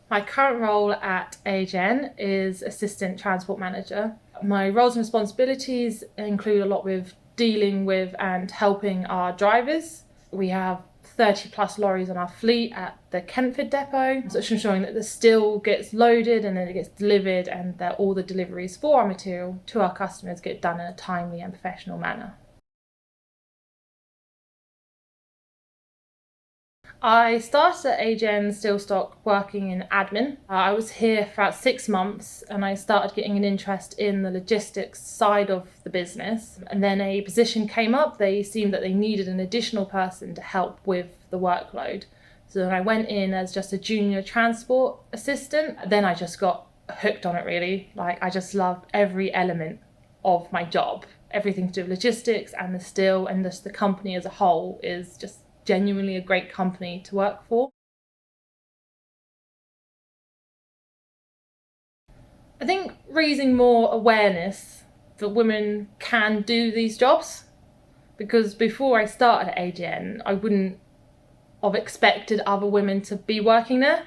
My current role at AGN is Assistant Transport Manager. My roles and responsibilities include a lot with dealing with and helping our drivers. We have 30 plus lorries on our fleet at the Kentford depot, so it's ensuring that the steel gets loaded and then it gets delivered and that all the deliveries for our material to our customers get done in a timely and professional manner. I started at AGN Steelstock working in admin. I was here for about 6 months and I started getting an interest in the logistics side of the business. And then a position came up. They seemed that they needed an additional person to help with the workload. So then I went in as just a junior transport assistant. Then I just got hooked on it really. I just love every element of my job. Everything to do with logistics and the steel and just the company as a whole is just genuinely a great company to work for. I think raising more awareness that women can do these jobs, because before I started at AGN, I wouldn't have expected other women to be working there.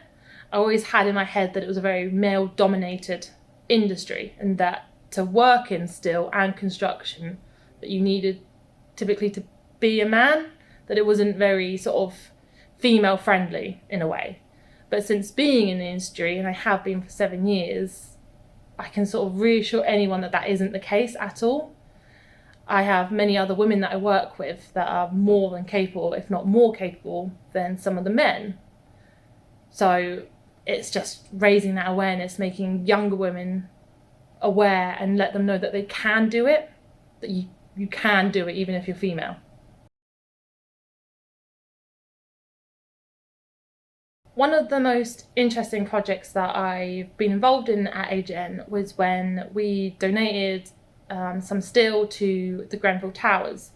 I always had in my head that it was a very male dominated industry and that to work in steel and construction that you needed typically to be a man, that it wasn't very sort of female friendly in a way. But since being in the industry, and I have been for 7 years, I can sort of reassure anyone that that isn't the case at all. I have many other women that I work with that are more than capable, if not more capable, than some of the men. So it's just raising that awareness, making younger women aware and let them know that they can do it, that you can do it even if you're female. One of the most interesting projects that I've been involved in at AGN was when we donated some steel to the Grenfell Towers.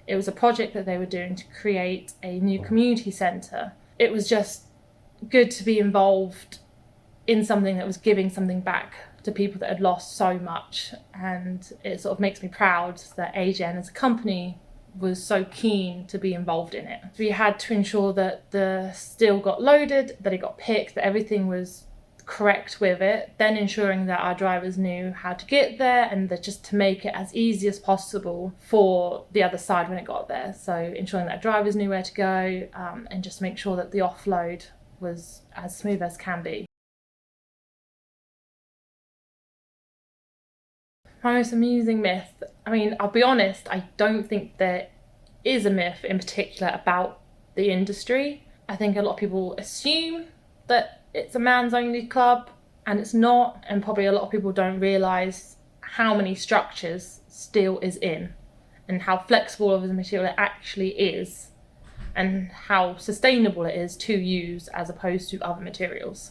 It was a project that they were doing to create a new community centre. It was just good to be involved in something that was giving something back to people that had lost so much, and it sort of makes me proud that AGN as a company was so keen to be involved in it. We had to ensure that the steel got loaded, that it got picked, that everything was correct with it, then ensuring that our drivers knew how to get there and that just to make it as easy as possible for the other side when it got there. So ensuring that drivers knew where to go and just make sure that the offload was as smooth as can be. My most amusing myth, I'll be honest, I don't think there is a myth in particular about the industry. I think a lot of people assume that it's a man's only club, and it's not, and probably a lot of people don't realise how many structures steel is in and how flexible of a material it actually is and how sustainable it is to use as opposed to other materials.